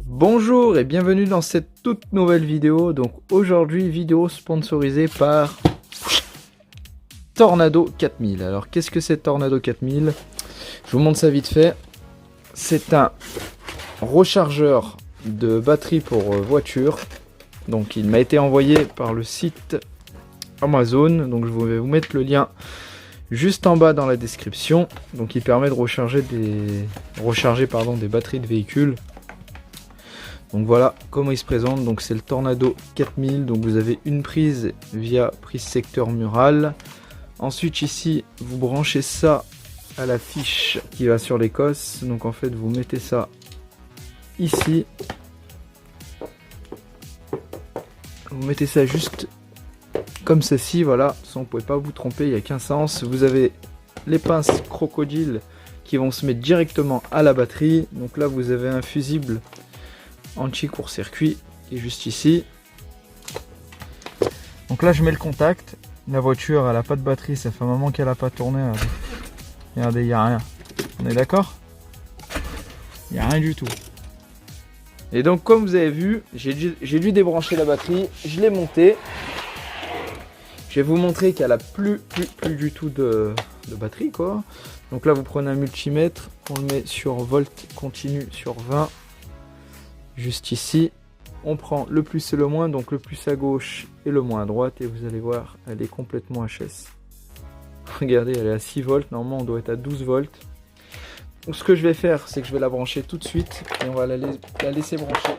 Bonjour et bienvenue dans cette toute nouvelle vidéo. Donc aujourd'hui, vidéo sponsorisée par Tornado 4000. Alors qu'est-ce que c'est Tornado 4000? Je vous montre ça vite fait. C'est un rechargeur de batterie pour voiture. Donc il m'a été envoyé par le site Amazon. Donc je vais vous mettre le lien juste en bas dans la description. Donc il permet de recharger des batteries de véhicules. Donc voilà comment il se présente. Donc c'est le Tornado 4000. Donc vous avez une prise via prise secteur mural. Ensuite ici vous branchez ça à la fiche qui va sur l'Écosse. Donc en fait vous mettez ça ici. Vous mettez ça juste comme ceci, voilà. Ça, vous ne pouvez pas vous tromper, il n'y a qu'un sens. Vous avez les pinces crocodile qui vont se mettre directement à la batterie. Donc là vous avez un fusible anti-court-circuit qui est juste ici. Donc là je mets le contact. La voiture elle n'a pas de batterie, ça fait un moment qu'elle n'a pas tourné. Regardez, il n'y a rien. On est d'accord? Il n'y a rien du tout. Et donc comme vous avez vu, j'ai dû débrancher la batterie, je l'ai montée. Je vais vous montrer qu'elle a plus du tout de batterie quoi. Donc là vous prenez un multimètre, on le met sur volt continu sur 20. Juste ici, on prend le plus et le moins, donc le plus à gauche et le moins à droite, et vous allez voir, elle est complètement HS. Regardez, elle est à 6 volts, normalement on doit être à 12 volts. Donc ce que je vais faire, c'est que je vais la brancher tout de suite, et on va la laisser brancher.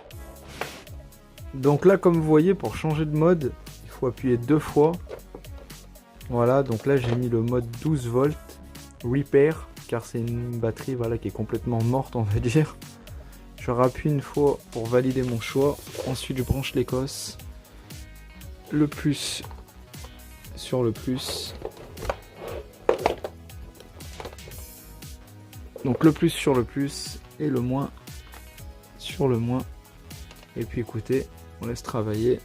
Donc là, comme vous voyez, pour changer de mode, il faut appuyer 2 fois. Voilà, donc là j'ai mis le mode 12 volts, Repair, car c'est une batterie voilà, qui est complètement morte, on va dire. Je rappuie une fois pour valider mon choix. Ensuite, je branche l'Écosse. Le plus sur le plus. Donc le plus sur le plus et le moins sur le moins. Et puis écoutez, on laisse travailler.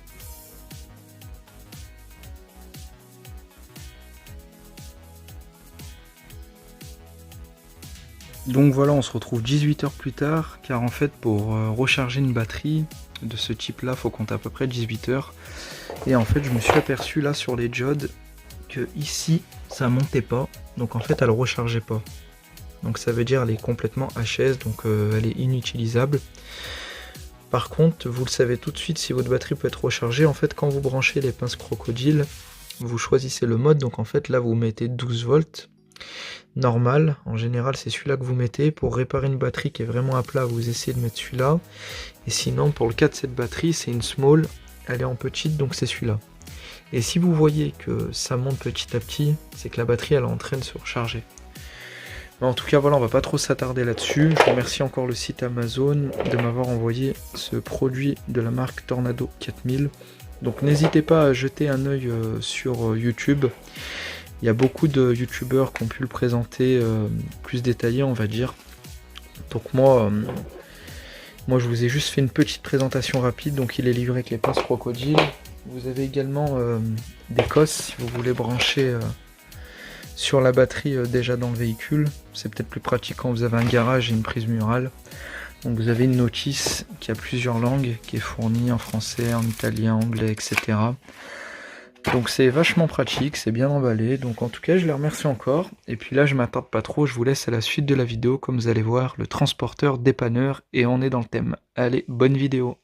Donc voilà, on se retrouve 18 heures plus tard, car en fait pour recharger une batterie de ce type là, faut compter à peu près 18 heures. Et en fait je me suis aperçu là sur les diodes que ici ça montait pas, donc en fait elle rechargeait pas. Donc ça veut dire elle est complètement HS, donc elle est inutilisable. Par contre, vous le savez tout de suite si votre batterie peut être rechargée. En fait quand vous branchez les pinces crocodile, vous choisissez le mode, donc en fait là vous mettez 12 volts. Normal, en général c'est celui-là que vous mettez. Pour réparer une batterie qui est vraiment à plat, vous essayez de mettre celui-là. Et sinon pour le cas de cette batterie, c'est une small, elle est en petite, donc c'est celui-là. Et si vous voyez que ça monte petit à petit, c'est que la batterie elle est en train de se recharger. Mais en tout cas voilà, on va pas trop s'attarder là-dessus. Je remercie encore le site Amazon de m'avoir envoyé ce produit de la marque Tornado 4000. Donc n'hésitez pas à jeter un œil sur YouTube. Il y a beaucoup de youtubeurs qui ont pu le présenter plus détaillé, on va dire. Donc moi je vous ai juste fait une petite présentation rapide. Donc il est livré avec les pinces crocodile. Vous avez également des cosses si vous voulez brancher sur la batterie déjà dans le véhicule. C'est peut-être plus pratique quand vous avez un garage et une prise murale. Donc vous avez une notice qui a plusieurs langues, qui est fournie en français, en italien, anglais, etc. Donc c'est vachement pratique, c'est bien emballé, donc en tout cas je les remercie encore. Et puis là je m'attarde pas trop, je vous laisse à la suite de la vidéo. Comme vous allez voir, le transporteur dépanneur, et on est dans le thème. Allez, bonne vidéo.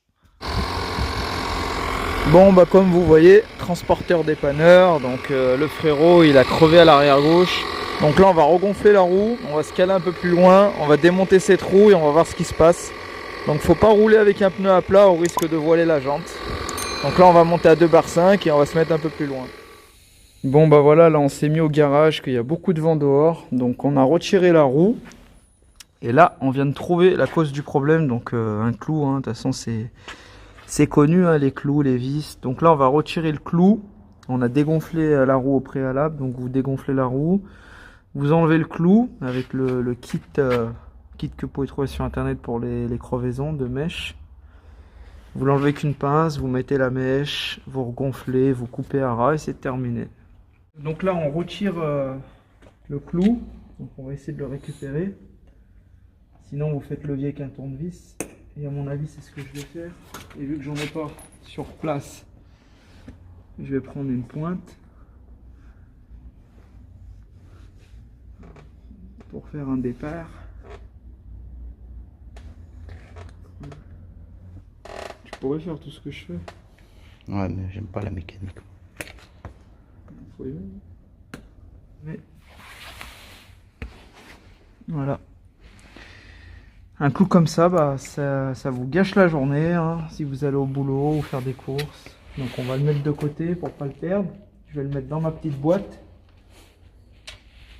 Bon bah comme vous voyez, transporteur dépanneur, donc le frérot il a crevé à l'arrière gauche. Donc là on va regonfler la roue, on va se caler un peu plus loin, on va démonter cette roue et on va voir ce qui se passe. Donc faut pas rouler avec un pneu à plat, au risque de voiler la jante. Donc là on va monter à 2,5 bar et on va se mettre un peu plus loin. Bon bah voilà, là on s'est mis au garage, qu'il y a beaucoup de vent dehors. Donc on a retiré la roue. Et là on vient de trouver la cause du problème. Donc un clou, de toute façon c'est connu, les clous, les vis. Donc là on va retirer le clou. On a dégonflé la roue au préalable. Donc vous dégonflez la roue. Vous enlevez le clou avec le kit que vous pouvez trouver sur internet pour les crevaisons de mèche. Vous l'enlevez avec une pince, vous mettez la mèche, vous regonflez, vous coupez à ras et c'est terminé. Donc là on retire le clou, donc on va essayer de le récupérer. Sinon vous faites levier avec un tournevis. Et à mon avis c'est ce que je vais faire. Et vu que j'en ai pas sur place, je vais prendre une pointe pour faire un départ. Tu pourrais faire tout ce que je fais. Ouais, mais j'aime pas la mécanique. Faut aimer. Mais voilà. Un coup comme ça, bah, ça vous gâche la journée hein, si vous allez au boulot ou faire des courses. Donc on va le mettre de côté pour pas le perdre. Je vais le mettre dans ma petite boîte.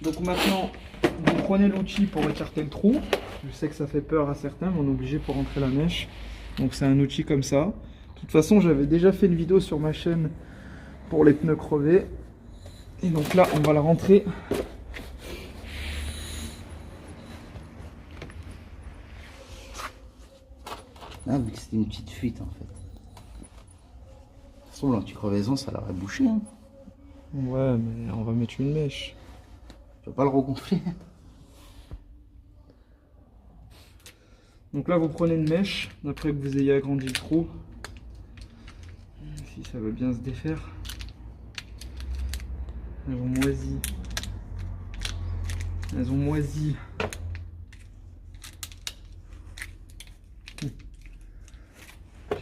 Donc maintenant, vous prenez l'outil pour écarter le trou. Je sais que ça fait peur à certains, mais on est obligé pour rentrer la mèche. Donc c'est un outil comme ça. De toute façon, j'avais déjà fait une vidéo sur ma chaîne pour les pneus crevés. Et donc là, on va la rentrer. Ah, vu que c'était une petite fuite en fait. De toute façon, l'anti-crevaison, ça l'aurait bouché. Hein. Ouais, mais on va mettre une mèche. Tu vas pas le regonfler. Donc là, vous prenez une mèche, après que vous ayez agrandi le trou. Si ça veut bien se défaire. Elles ont moisi. Elles ont moisi.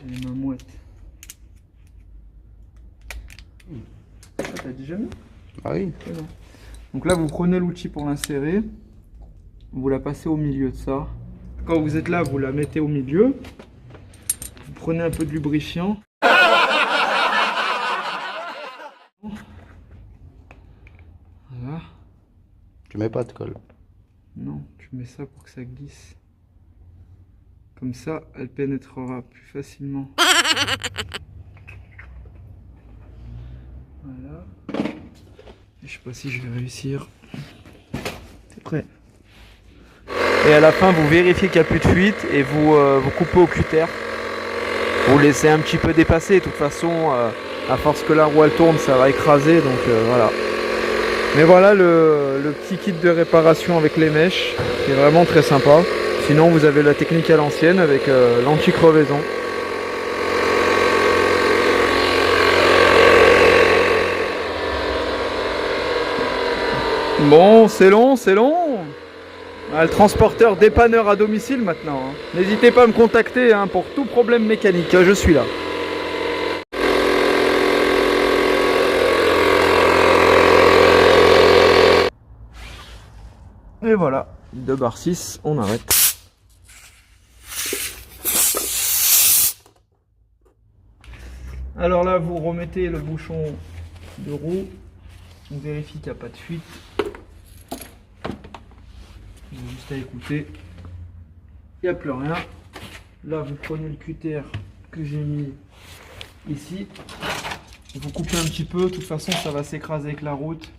J'ai les mains moites. Ah, t'as déjà mis? Ah oui. Donc là, vous prenez l'outil pour l'insérer. Vous la passez au milieu de ça. Quand vous êtes là, vous la mettez au milieu. Vous prenez un peu de lubrifiant. Voilà. Tu mets pas de colle. Non, tu mets ça pour que ça glisse. Comme ça, elle pénétrera plus facilement. Voilà. Je sais pas si je vais réussir. C'est prêt. Et à la fin, vous vérifiez qu'il n'y a plus de fuite et vous coupez au cutter. Vous laissez un petit peu dépasser. De toute façon, à force que la roue elle tourne, ça va écraser. Donc voilà. Mais voilà le petit kit de réparation avec les mèches. C'est vraiment très sympa. Sinon, vous avez la technique à l'ancienne avec l'anti-crevaison. Bon, c'est long, c'est long. Ah, le transporteur dépanneur à domicile maintenant. Hein. N'hésitez pas à me contacter hein, pour tout problème mécanique. Je suis là. Et voilà, 2 bar 6, on arrête. Alors là, vous remettez le bouchon de roue. On vérifie qu'il n'y a pas de fuite. Juste à écouter. Il n'y a plus rien. Là, vous prenez le cutter que j'ai mis ici. Vous coupez un petit peu. De toute façon, ça va s'écraser avec la route.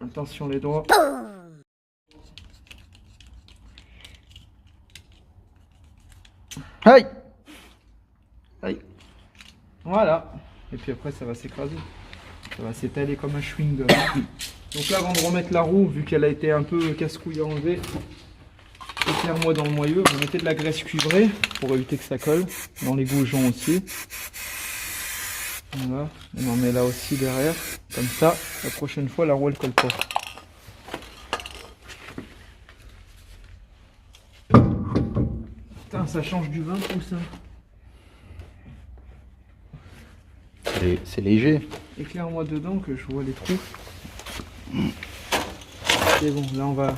Attention les doigts. Aïe! Aïe! Voilà. Et puis après, ça va s'écraser. Ça va s'étaler comme un chewing-gum. Donc là, avant de remettre la roue, vu qu'elle a été un peu casse-couille à enlever, éclaire-moi dans le moyeu, vous mettez de la graisse cuivrée pour éviter que ça colle. Dans les goujons aussi. Voilà. On en met là aussi derrière. Comme ça, la prochaine fois, la roue elle colle pas. Putain, ça change du 20 pouces. C'est léger. Éclaire-moi dedans que je vois les trous. C'est bon, là on va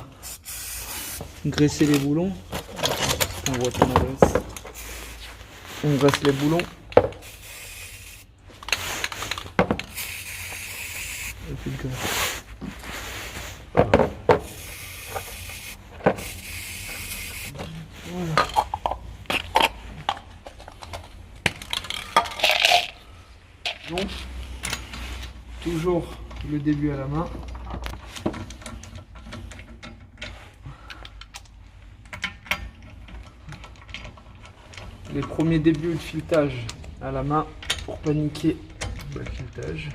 graisser les boulons. On voit qu'on graisse. On graisse les boulons. Et puis le graisse. Voilà. Donc, toujours le début à la main. Les premiers débuts de filetage à la main pour paniquer le filetage.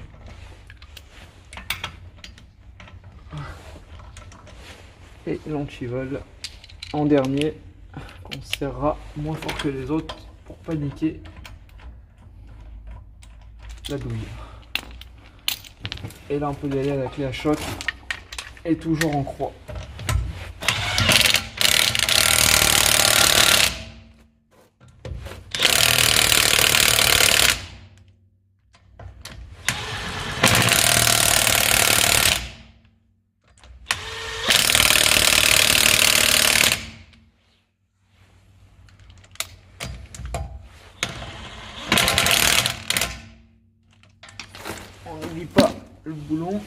Et l'antivol en dernier, qu'on serrera moins fort que les autres pour pas niquer la douille. Et là on peut y aller à la clé à choc et toujours en croix. On n'oublie pas le boulon.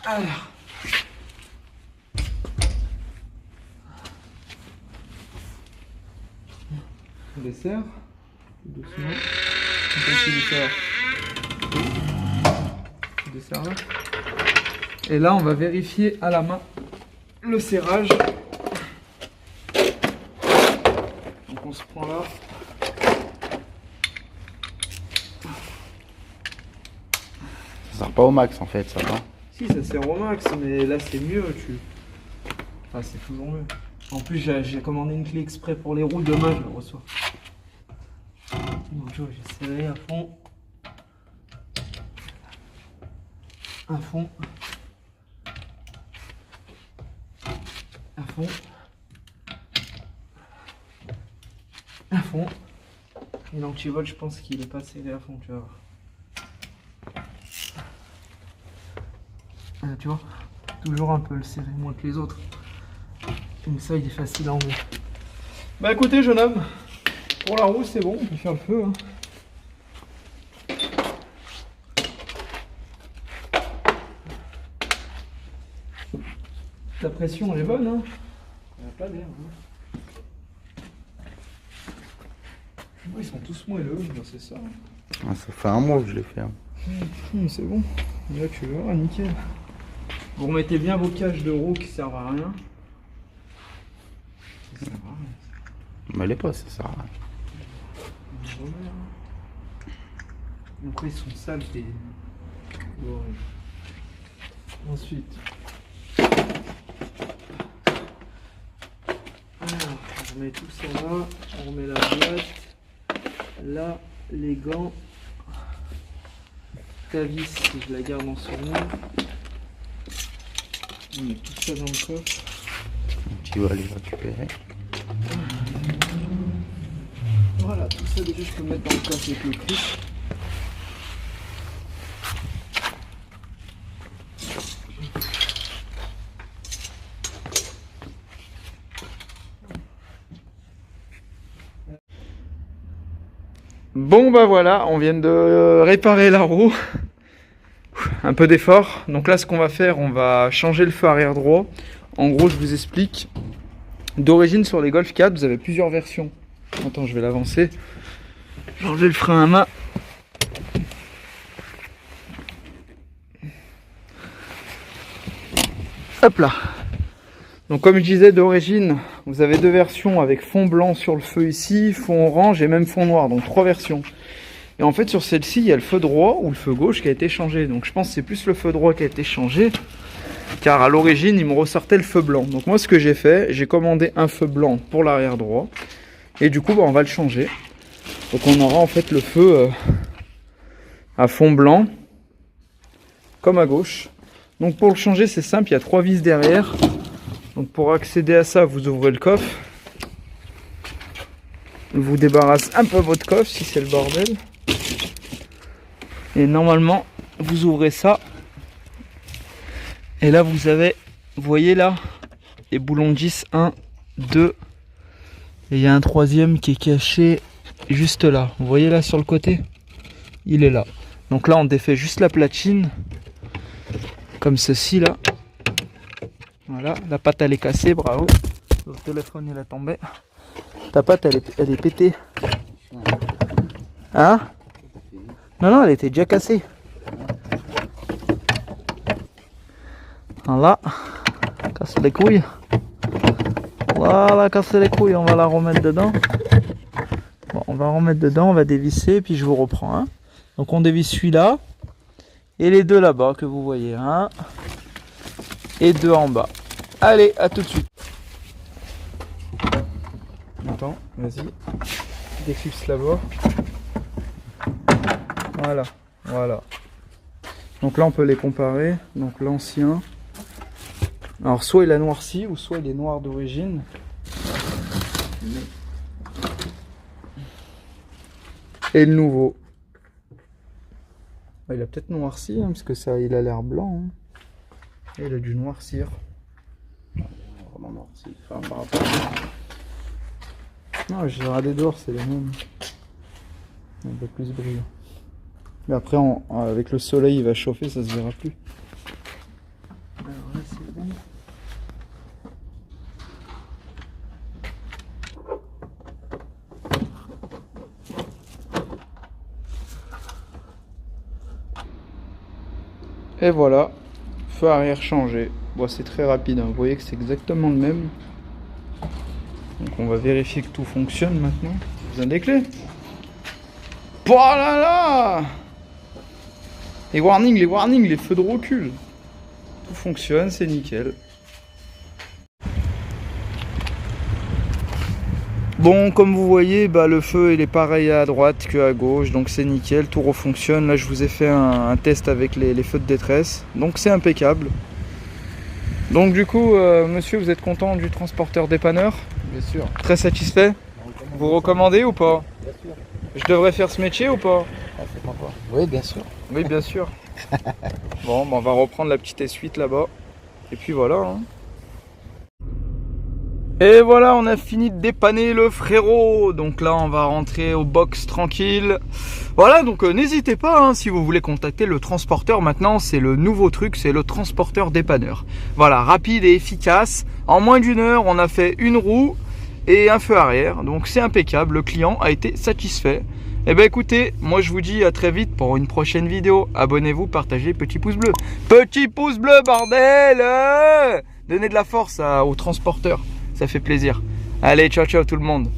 Alors. On desserre. Doucement. On desserre. On desserre là. Et là, on va vérifier à la main le serrage. Donc on se prend là. Ça sert pas au max en fait, ça va. Si, ça sert au max, mais là c'est mieux. Enfin, c'est toujours mieux. En plus, j'ai commandé une clé exprès pour les roues. Demain, je le reçois. Donc, j'ai serré à fond. À fond. À fond. À fond. Et l'antivol, je pense qu'il est pas serré à fond, tu vois. Tu vois, toujours un peu le serrer moins que les autres. Mais ça, il est facile à enlever. Bah écoutez, jeune homme, pour la roue, c'est bon, on peut faire le feu. Hein. La pression, elle est bonne, hein. Il n'y a pas d'air. Hein. Ils sont tous moelleux, c'est ça. Ah, ça fait un mois que je l'ai fait. Hein. C'est bon. Et là, tu verras, nickel. Vous remettez bien vos cages de roues qui servent à rien. Ça sert à rien. Mais les pas, ça sert à rien. Après, ils sont sales, c'est horrible. Ensuite, alors, on remet tout ça là, on remet la boîte, là, les gants, ta vis, je la garde en souvenir. On met tout ça dans le coffre. Tu vas aller récupérer. Voilà, tout ça déjà je peux mettre dans le coffre avec le clip. Bon bah voilà, on vient de réparer la roue. Un peu d'effort. Donc là ce qu'on va faire, on va changer le feu arrière droit. En gros je vous explique. D'origine sur les Golf 4, vous avez plusieurs versions. Attends, je vais l'avancer. J'ai enlevé le frein à main. Hop là. Donc comme je disais, d'origine, vous avez deux versions avec fond blanc sur le feu ici, fond orange et même fond noir. Donc trois versions. Et en fait sur celle-ci, il y a le feu droit ou le feu gauche qui a été changé. Donc je pense que c'est plus le feu droit qui a été changé. Car à l'origine, il me ressortait le feu blanc. Donc moi ce que j'ai fait, j'ai commandé un feu blanc pour l'arrière droit. Et du coup, bah, on va le changer. Donc on aura en fait le feu à fond blanc, comme à gauche. Donc pour le changer, c'est simple, il y a trois vis derrière. Donc pour accéder à ça, vous ouvrez le coffre. Vous débarrassez un peu votre coffre si c'est le bordel. Et normalement, vous ouvrez ça. Et là, vous avez, vous voyez là, les boulons 10, 1, 2. Et il y a un troisième qui est caché juste là. Vous voyez là sur le côté? Il est là. Donc là, on défait juste la platine. Comme ceci là. Voilà, la patte elle est cassée, bravo. Le téléphone il est tombé. Ta patte elle est pétée. Hein? Non, elle était déjà cassée. Voilà. Casse les couilles. Voilà, casser les couilles, on va la remettre dedans. Bon, on va remettre dedans, on va dévisser, puis je vous reprends. Hein. Donc on dévisse celui-là. Et les deux là-bas que vous voyez. Hein. et 2 en bas. Allez, à tout de suite. Attends, vas-y. Déclipse là-bas. Voilà, voilà. Donc là, on peut les comparer. Donc l'ancien. Alors, soit il a noirci, ou soit il est noir d'origine. Et le nouveau. Il a peut-être noirci, hein, parce que ça, il a l'air blanc. Hein. Et il a dû noircir. Vraiment noirci. Enfin, par rapport Non, j'ai regardé dehors, c'est les mêmes. Un peu plus brillant. Mais après, avec le soleil, il va chauffer, ça se verra plus. Alors là, c'est bon. Et voilà, feu arrière changé. Bon, c'est très rapide, hein. Vous voyez que c'est exactement le même. Donc on va vérifier que tout fonctionne maintenant. Besoin des clés. Oh là là! Les warnings, les feux de recul. Tout fonctionne, c'est nickel. Bon, comme vous voyez, le feu il est pareil à droite qu'à gauche, donc c'est nickel, tout refonctionne. Là, je vous ai fait un test avec les feux de détresse, donc c'est impeccable. Donc du coup, monsieur, vous êtes content du transporteur dépanneur? Bien sûr. Très satisfait? Vous recommandez ou pas? Bien sûr. Je devrais faire ce métier ou pas? Ah, c'est pas quoi. Oui, bien sûr. Oui, bien sûr. Bon, on va reprendre la petite essuie là-bas. Et puis voilà. Hein. Et voilà, on a fini de dépanner le frérot. Donc là, on va rentrer au box tranquille. Voilà, donc n'hésitez pas, hein, si vous voulez contacter le transporteur. Maintenant, c'est le nouveau truc, c'est le transporteur dépanneur. Voilà, rapide et efficace. En moins d'1 heure, on a fait une roue et un feu arrière. Donc c'est impeccable, le client a été satisfait. Eh bien écoutez, moi je vous dis à très vite pour une prochaine vidéo. Abonnez-vous, partagez, petit pouce bleu. Petit pouce bleu, bordel! Donnez de la force au transporteur. Ça fait plaisir. Allez, ciao ciao tout le monde.